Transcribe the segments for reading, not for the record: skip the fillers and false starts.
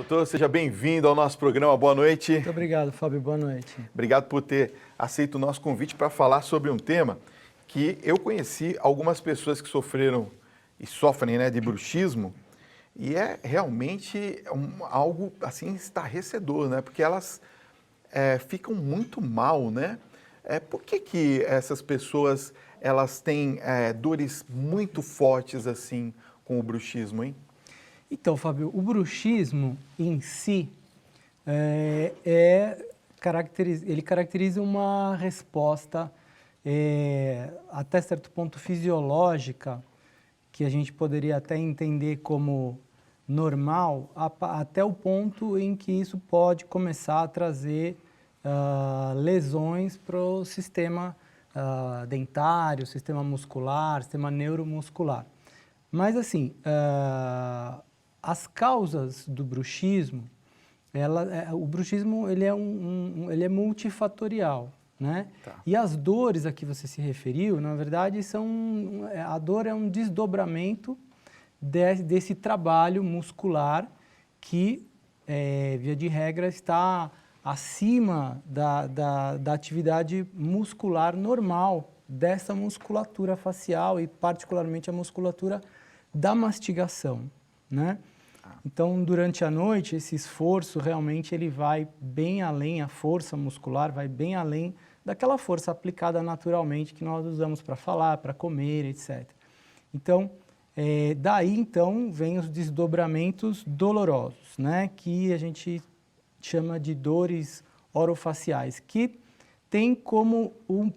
doutor, seja bem-vindo ao nosso programa. Boa noite. Muito obrigado, Fábio. Boa noite. Obrigado por ter aceito o nosso convite para falar sobre um tema que eu conheci algumas pessoas que sofreram e sofrem, né, de bruxismo, e é realmente algo assim estarrecedor, né? Porque elas ficam muito mal, né? Por que essas pessoas elas têm dores muito fortes assim com o bruxismo, hein? Então, Fábio, o bruxismo em si, ele caracteriza uma resposta até certo ponto fisiológica, que a gente poderia até entender como normal, até o ponto em que isso pode começar a trazer lesões para o sistema dentário, sistema muscular, sistema neuromuscular. Mas assim, as causas do bruxismo, o bruxismo ele é multifatorial, né? Tá. E as dores a que você se referiu, na verdade, a dor é um desdobramento desse trabalho muscular que, via de regra, está acima da atividade muscular normal dessa musculatura facial e particularmente a musculatura da mastigação, né? Então, durante a noite, esse esforço realmente ele vai bem além, a força muscular vai bem além daquela força aplicada naturalmente que nós usamos para falar, para comer, etc. Então, daí então vem os desdobramentos dolorosos, né? Que a gente chama de dores orofaciais, que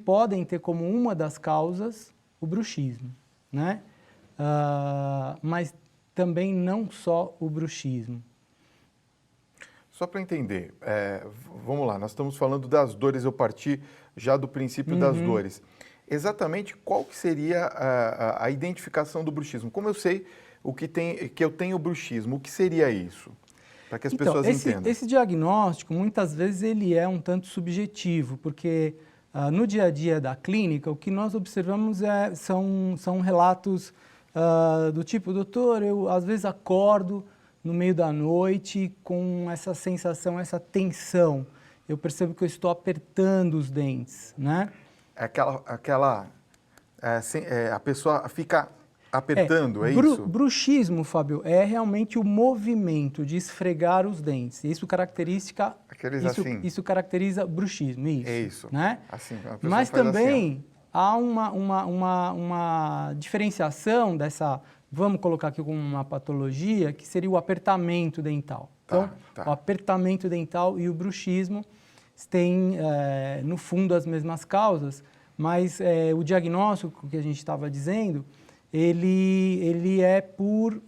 podem ter como uma das causas o bruxismo, né? Mas também não só o bruxismo. Só para entender, vamos lá, nós estamos falando das dores, eu parti já do princípio das dores. Exatamente qual que seria a identificação do bruxismo? Como eu sei que eu tenho bruxismo, o que seria isso? Para que as pessoas entendam. Esse diagnóstico, muitas vezes, ele é um tanto subjetivo, porque no dia a dia da clínica, o que nós observamos são relatos do tipo, doutor, eu às vezes acordo no meio da noite com essa sensação, essa tensão. Eu percebo que eu estou apertando os dentes, né? A pessoa fica apertando, é isso? Bruxismo, Fábio, é realmente o movimento de esfregar os dentes. Isso caracteriza bruxismo, isso. É isso. Né? Assim, mas também há uma diferenciação dessa, vamos colocar aqui como uma patologia, que seria o apertamento dental. Então, o apertamento dental e o bruxismo têm, no fundo, as mesmas causas, mas o diagnóstico que a gente estava dizendo, ele é por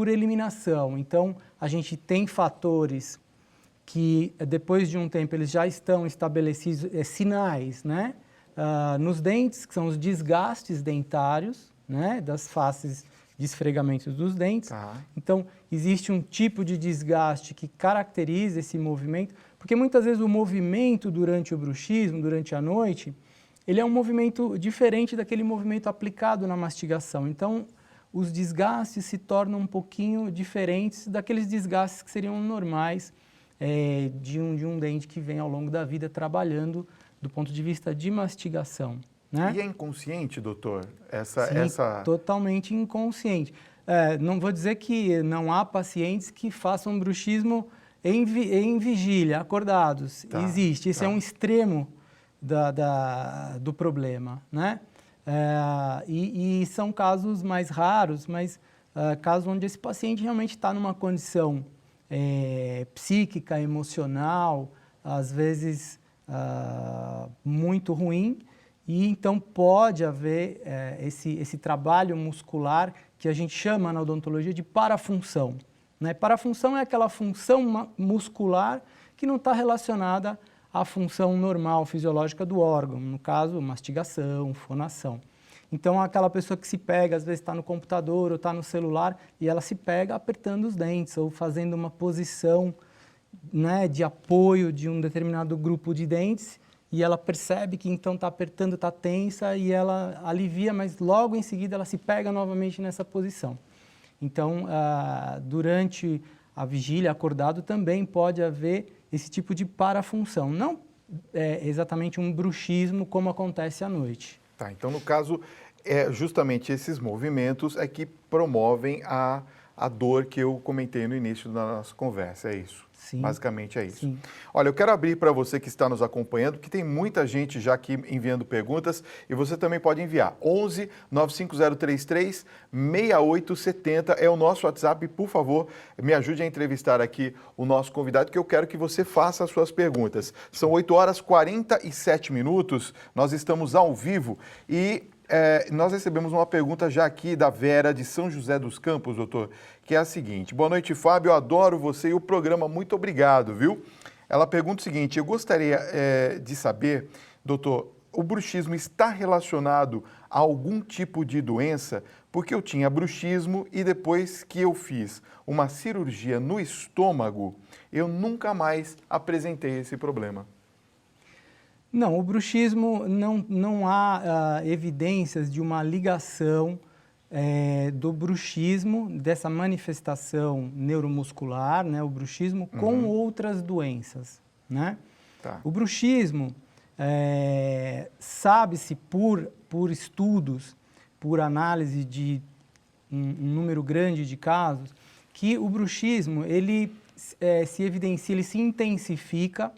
eliminação. Então, a gente tem fatores que, depois de um tempo, eles já estão estabelecidos, sinais, né? Nos dentes, que são os desgastes dentários, né? Das faces de esfregamentos dos dentes. Então, existe um tipo de desgaste que caracteriza esse movimento, porque muitas vezes o movimento durante o bruxismo, durante a noite, ele é um movimento diferente daquele movimento aplicado na mastigação. Então, os desgastes se tornam um pouquinho diferentes daqueles desgastes que seriam normais de um dente que vem ao longo da vida trabalhando do ponto de vista de mastigação. Né? E é inconsciente, doutor? Sim, totalmente inconsciente. Não vou dizer que não há pacientes que façam bruxismo em vigília, acordados. Existe, esse é um extremo do problema, né? E são casos mais raros, mas casos onde esse paciente realmente está numa condição psíquica, emocional, às vezes muito ruim, e então pode haver esse trabalho muscular que a gente chama na odontologia de parafunção. Né? Parafunção é aquela função muscular que não está relacionada à função normal, fisiológica do órgão, no caso, mastigação, fonação. Então, aquela pessoa que se pega, às vezes está no computador ou está no celular, e ela se pega apertando os dentes ou fazendo uma posição, né, de apoio de um determinado grupo de dentes, e ela percebe que então está apertando, está tensa, e ela alivia, mas logo em seguida ela se pega novamente nessa posição. Então, durante a vigília, acordado, também pode haver esse tipo de parafunção. Não é exatamente um bruxismo como acontece à noite. Tá, então no caso, justamente esses movimentos é que promovem a dor que eu comentei no início da nossa conversa, é isso? Sim. Basicamente é isso. Sim. Olha, eu quero abrir para você que está nos acompanhando, que tem muita gente já aqui enviando perguntas, e você também pode enviar. 11 95033 6870 é o nosso WhatsApp. Por favor, me ajude a entrevistar aqui o nosso convidado, que eu quero que você faça as suas perguntas. São 8 horas e 47 minutos, nós estamos ao vivo e nós recebemos uma pergunta já aqui da Vera de São José dos Campos, doutor, que é a seguinte: boa noite, Fábio, eu adoro você e o programa, muito obrigado, viu? Ela pergunta o seguinte: eu gostaria de saber, doutor, o bruxismo está relacionado a algum tipo de doença? Porque eu tinha bruxismo e depois que eu fiz uma cirurgia no estômago, eu nunca mais apresentei esse problema. Não, o bruxismo não há evidências de uma ligação do bruxismo, dessa manifestação neuromuscular, né, o bruxismo, com outras doenças, né? Tá. O bruxismo, sabe-se por estudos, por análise de um número grande de casos, que o bruxismo ele se evidencia, ele se intensifica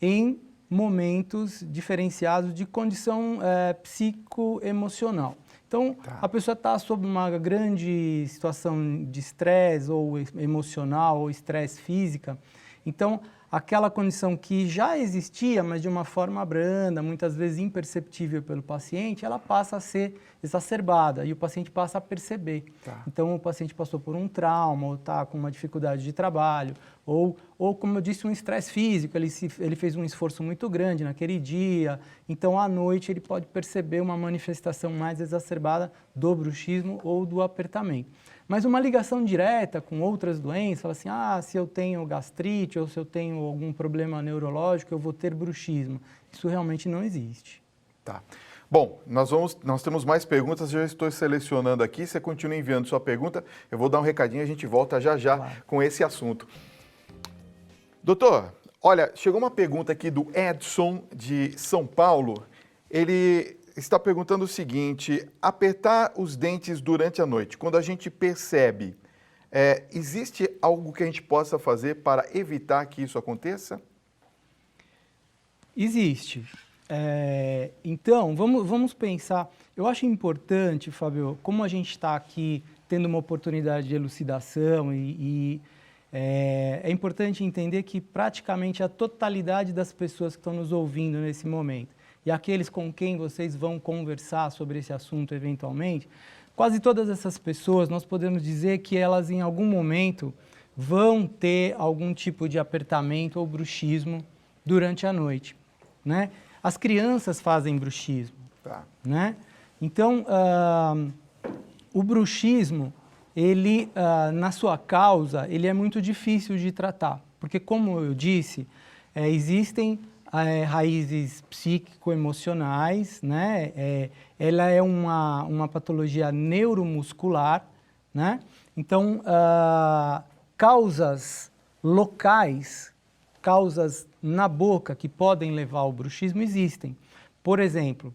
em momentos diferenciados de condição psicoemocional. Então, a pessoa está sob uma grande situação de estresse ou emocional ou estresse física. Então, aquela condição que já existia, mas de uma forma branda, muitas vezes imperceptível pelo paciente, ela passa a ser exacerbada e o paciente passa a perceber. Tá. Então, o paciente passou por um trauma, ou está com uma dificuldade de trabalho, ou como eu disse, um estresse físico, ele fez um esforço muito grande naquele dia, então à noite ele pode perceber uma manifestação mais exacerbada do bruxismo ou do apertamento. Mas uma ligação direta com outras doenças, fala assim, se eu tenho gastrite ou se eu tenho algum problema neurológico, eu vou ter bruxismo. Isso realmente não existe. Tá. Bom, nós temos mais perguntas, eu já estou selecionando aqui, você continua enviando sua pergunta, eu vou dar um recadinho e a gente volta já Claro. Com esse assunto. Doutor, olha, chegou uma pergunta aqui do Edson de São Paulo, ele está perguntando o seguinte: apertar os dentes durante a noite, quando a gente percebe, existe algo que a gente possa fazer para evitar que isso aconteça? Existe. Então, vamos pensar. Eu acho importante, Fábio, como a gente está aqui tendo uma oportunidade de elucidação é importante entender que praticamente a totalidade das pessoas que estão nos ouvindo nesse momento e aqueles com quem vocês vão conversar sobre esse assunto eventualmente, quase todas essas pessoas, nós podemos dizer que elas em algum momento vão ter algum tipo de apertamento ou bruxismo durante a noite, né? As crianças fazem bruxismo, né? Então, o bruxismo, ele, na sua causa, ele é muito difícil de tratar, porque, como eu disse, existem raízes psíquico-emocionais, né? Ela é uma patologia neuromuscular, né? Então, causas locais, causas na boca que podem levar ao bruxismo existem. Por exemplo,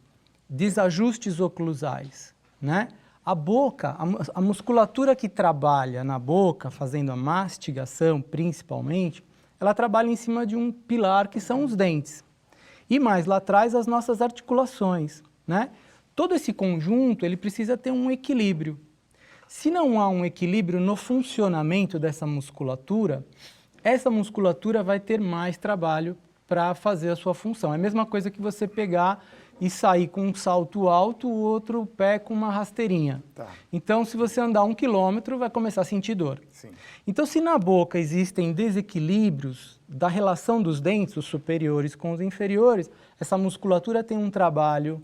desajustes oclusais, né? A boca, a musculatura que trabalha na boca, fazendo a mastigação principalmente, ela trabalha em cima de um pilar que são os dentes. E mais lá atrás, as nossas articulações, né? Todo esse conjunto, ele precisa ter um equilíbrio. Se não há um equilíbrio no funcionamento dessa musculatura, essa musculatura vai ter mais trabalho para fazer a sua função. É a mesma coisa que você pegar e sair com um salto alto, o outro pé com uma rasteirinha. Tá. Então, se você andar 1 quilômetro, vai começar a sentir dor. Sim. Então, se na boca existem desequilíbrios da relação dos dentes, os superiores com os inferiores, essa musculatura tem um trabalho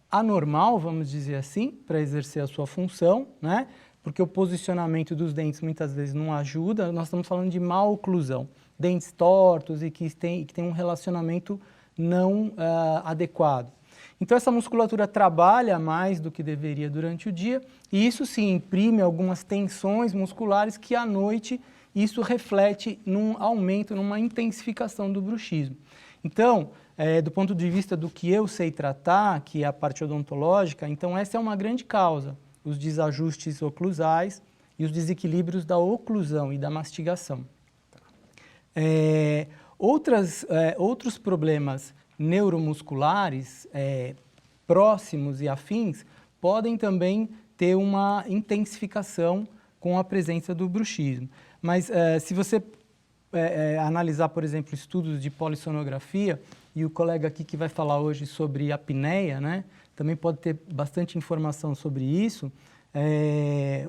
anormal, vamos dizer assim, para exercer a sua função, né? Porque o posicionamento dos dentes muitas vezes não ajuda. Nós estamos falando de maloclusão, dentes tortos e que tem um relacionamento não adequado. Então, essa musculatura trabalha mais do que deveria durante o dia, e isso sim imprime algumas tensões musculares que à noite isso reflete num aumento, numa intensificação do bruxismo. Então, do ponto de vista do que eu sei tratar, que é a parte odontológica, então essa é uma grande causa, os desajustes oclusais e os desequilíbrios da oclusão e da mastigação. Outros problemas neuromusculares próximos e afins podem também ter uma intensificação com a presença do bruxismo. Mas se você analisar, por exemplo, estudos de polissonografia, e o colega aqui que vai falar hoje sobre apneia, né, também pode ter bastante informação sobre isso,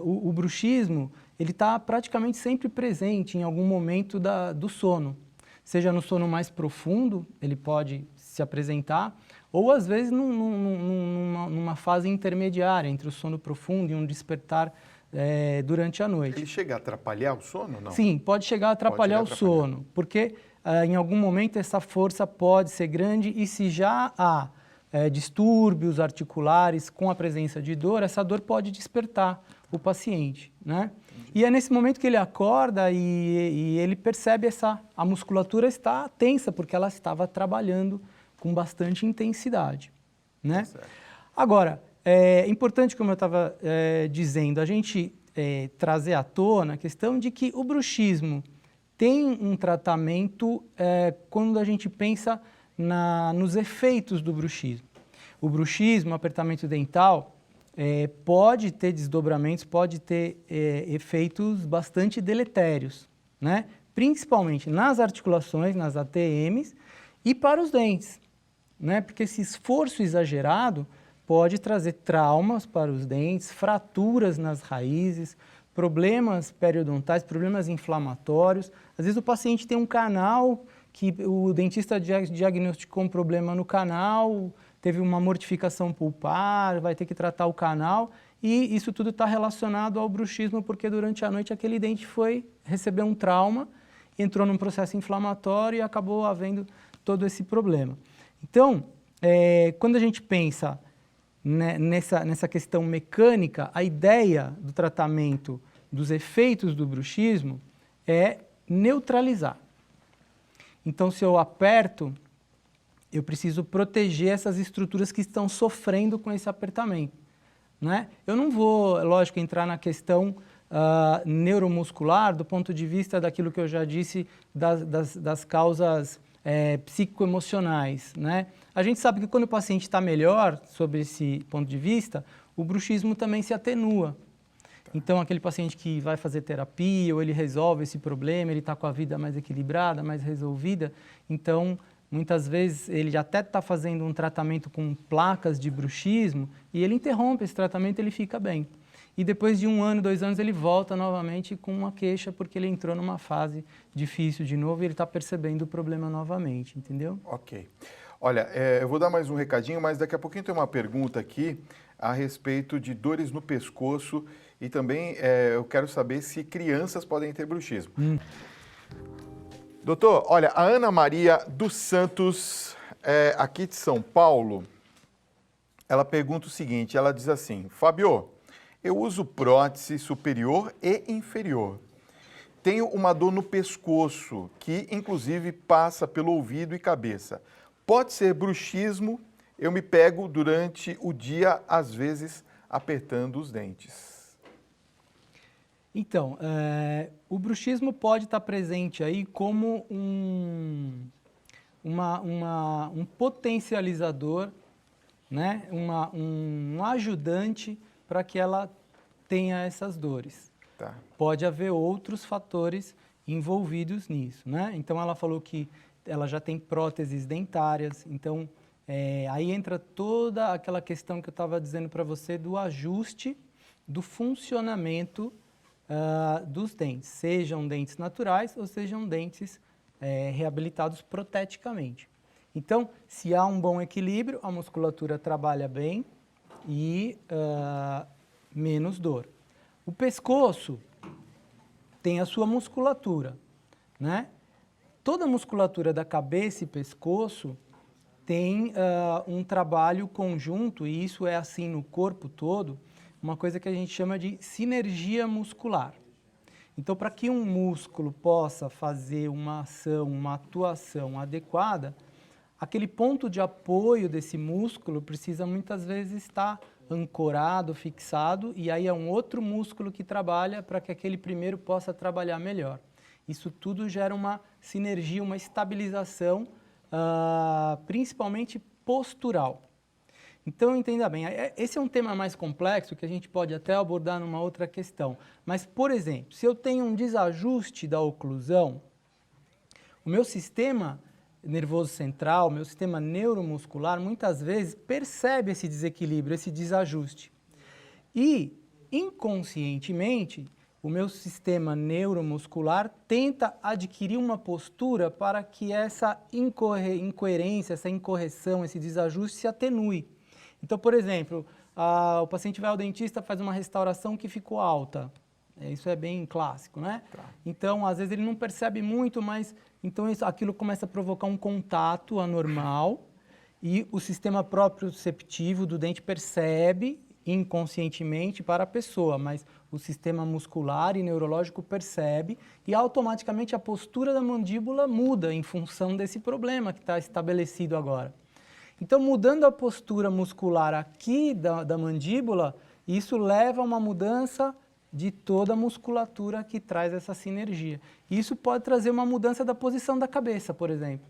o bruxismo ele está praticamente sempre presente em algum momento do sono. Seja no sono mais profundo, ele pode se apresentar, ou às vezes numa fase intermediária entre o sono profundo e um despertar durante a noite. Ele chega a atrapalhar o sono, não? Sim, pode chegar a atrapalhar o sono, porque em algum momento essa força pode ser grande e se já há distúrbios articulares com a presença de dor, essa dor pode despertar o paciente, né? E é nesse momento que ele acorda e ele percebe a musculatura está tensa, porque ela estava trabalhando com bastante intensidade, né? Agora, é importante, como eu estava dizendo, a gente trazer à tona a questão de que o bruxismo tem um tratamento quando a gente pensa nos efeitos do bruxismo. O bruxismo, o apertamento dental, pode ter desdobramentos, pode ter efeitos bastante deletérios, né? Principalmente nas articulações, nas ATMs e para os dentes, né? Porque esse esforço exagerado pode trazer traumas para os dentes, fraturas nas raízes, problemas periodontais, problemas inflamatórios. Às vezes o paciente tem um canal que o dentista diagnosticou um problema no canal, teve uma mortificação pulpar, vai ter que tratar o canal, e isso tudo está relacionado ao bruxismo, porque durante a noite aquele dente recebeu um trauma, entrou num processo inflamatório e acabou havendo todo esse problema. Então, quando a gente pensa nessa questão mecânica, a ideia do tratamento dos efeitos do bruxismo é neutralizar. Então, se eu aperto, eu preciso proteger essas estruturas que estão sofrendo com esse apertamento, né? Eu não vou, lógico, entrar na questão neuromuscular do ponto de vista daquilo que eu já disse das causas psicoemocionais, né? A gente sabe que quando o paciente está melhor, sobre esse ponto de vista, o bruxismo também se atenua. Então, aquele paciente que vai fazer terapia ou ele resolve esse problema, ele está com a vida mais equilibrada, mais resolvida, então, muitas vezes, ele até está fazendo um tratamento com placas de bruxismo e ele interrompe esse tratamento e ele fica bem. E depois de 1 ano, 2 anos, ele volta novamente com uma queixa porque ele entrou numa fase difícil de novo e ele está percebendo o problema novamente, entendeu? Ok. Olha, eu vou dar mais um recadinho, mas daqui a pouquinho tem uma pergunta aqui a respeito de dores no pescoço e também eu quero saber se crianças podem ter bruxismo. Doutor, olha, a Ana Maria dos Santos, aqui de São Paulo, ela pergunta o seguinte, ela diz assim: Fábio, eu uso prótese superior e inferior. Tenho uma dor no pescoço, que inclusive passa pelo ouvido e cabeça. Pode ser bruxismo, eu me pego durante o dia, às vezes, apertando os dentes. Então, o bruxismo pode estar presente aí como um potencializador, né? um ajudante para que ela tenha essas dores. Tá. Pode haver outros fatores envolvidos nisso, né? Então, ela falou que ela já tem próteses dentárias, então aí entra toda aquela questão que eu estava dizendo para você do ajuste do funcionamento dos dentes, sejam dentes naturais ou sejam dentes reabilitados proteticamente. Então, se há um bom equilíbrio, a musculatura trabalha bem e menos dor. O pescoço tem a sua musculatura, né? Toda a musculatura da cabeça e pescoço tem um trabalho conjunto, e isso é assim no corpo todo, uma coisa que a gente chama de sinergia muscular. Então, para que um músculo possa fazer uma ação, uma atuação adequada, aquele ponto de apoio desse músculo precisa muitas vezes estar ancorado, fixado, e aí é um outro músculo que trabalha para que aquele primeiro possa trabalhar melhor. Isso tudo gera uma sinergia, uma estabilização, principalmente postural. Então, entenda bem, esse é um tema mais complexo que a gente pode até abordar numa outra questão. Mas, por exemplo, se eu tenho um desajuste da oclusão, o meu sistema nervoso central, meu sistema neuromuscular, muitas vezes percebe esse desequilíbrio, esse desajuste. E, inconscientemente, o meu sistema neuromuscular tenta adquirir uma postura para que essa incoerência, essa incorreção, esse desajuste se atenue. Então, por exemplo, o paciente vai ao dentista, faz uma restauração que ficou alta. Isso é bem clássico, né? Tá. Então, às vezes ele não percebe muito, mas então aquilo começa a provocar um contato anormal e o sistema proprioceptivo do dente percebe inconscientemente para a pessoa, mas o sistema muscular e neurológico percebe e automaticamente a postura da mandíbula muda em função desse problema que está estabelecido agora. Então, mudando a postura muscular aqui da mandíbula, isso leva a uma mudança de toda a musculatura que traz essa sinergia. Isso pode trazer uma mudança da posição da cabeça, por exemplo,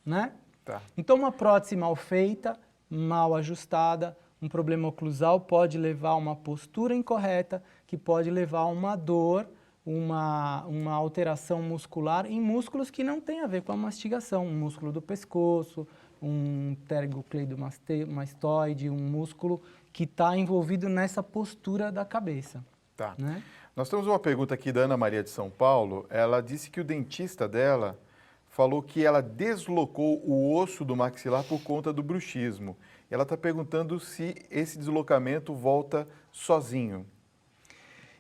né? Tá. Então, uma prótese mal feita, mal ajustada, um problema oclusal pode levar a uma postura incorreta, que pode levar a uma dor, uma alteração muscular em músculos que não tem a ver com a mastigação, um músculo do pescoço, um pterigocleidomastoide, um músculo que está envolvido nessa postura da cabeça. Tá. Né? Nós temos uma pergunta aqui da Ana Maria de São Paulo. Ela disse que o dentista dela falou que ela deslocou o osso do maxilar por conta do bruxismo. Ela está perguntando se esse deslocamento volta sozinho.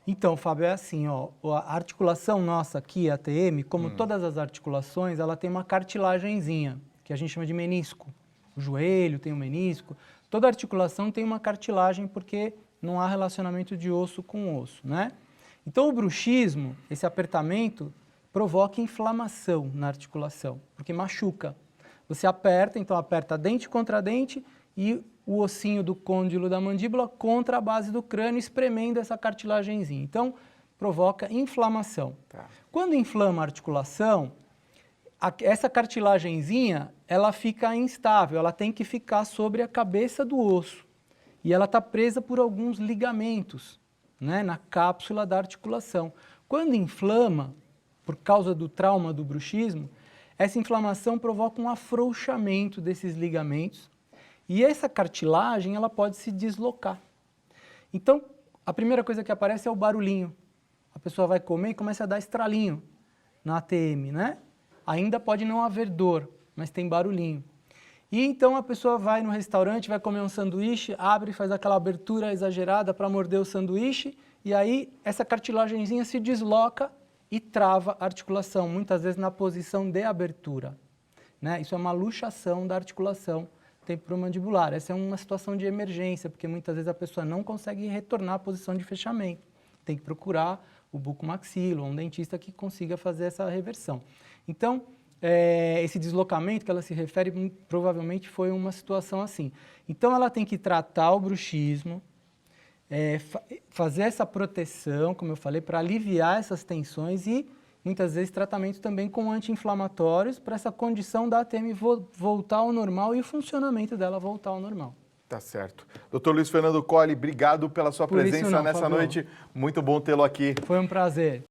Então, Fábio, é assim, ó, a articulação nossa aqui, a ATM, como todas as articulações, ela tem uma cartilagenzinha, que a gente chama de menisco. O joelho tem um menisco. Toda articulação tem uma cartilagem porque não há relacionamento de osso com osso, né? Então, o bruxismo, esse apertamento, provoca inflamação na articulação, porque machuca. Você aperta, então aperta dente contra dente e o ossinho do côndilo da mandíbula contra a base do crânio, espremendo essa cartilagenzinha. Então, provoca inflamação. Tá. Quando inflama a articulação, essa cartilagenzinha, ela fica instável, ela tem que ficar sobre a cabeça do osso. E ela está presa por alguns ligamentos, né, na cápsula da articulação. Quando inflama, por causa do trauma do bruxismo, essa inflamação provoca um afrouxamento desses ligamentos e essa cartilagem ela pode se deslocar. Então, a primeira coisa que aparece é o barulhinho. A pessoa vai comer e começa a dar estralinho na ATM, né? Ainda pode não haver dor, mas tem barulhinho. E então a pessoa vai no restaurante, vai comer um sanduíche, abre, faz aquela abertura exagerada para morder o sanduíche, e aí essa cartilagenzinha se desloca e trava a articulação, muitas vezes na posição de abertura. Né? Isso é uma luxação da articulação temporomandibular. Essa é uma situação de emergência, porque muitas vezes a pessoa não consegue retornar à posição de fechamento. Tem que procurar o bucomaxilo, um dentista que consiga fazer essa reversão. Então, esse deslocamento que ela se refere provavelmente foi uma situação assim. Então, ela tem que tratar o bruxismo, fazer essa proteção, como eu falei, para aliviar essas tensões e, muitas vezes, tratamento também com anti-inflamatórios para essa condição da ATM voltar ao normal e o funcionamento dela voltar ao normal. Tá certo. Dr. Luiz Fernando Colli, obrigado pela sua presença nessa noite. Muito bom tê-lo aqui. Foi um prazer.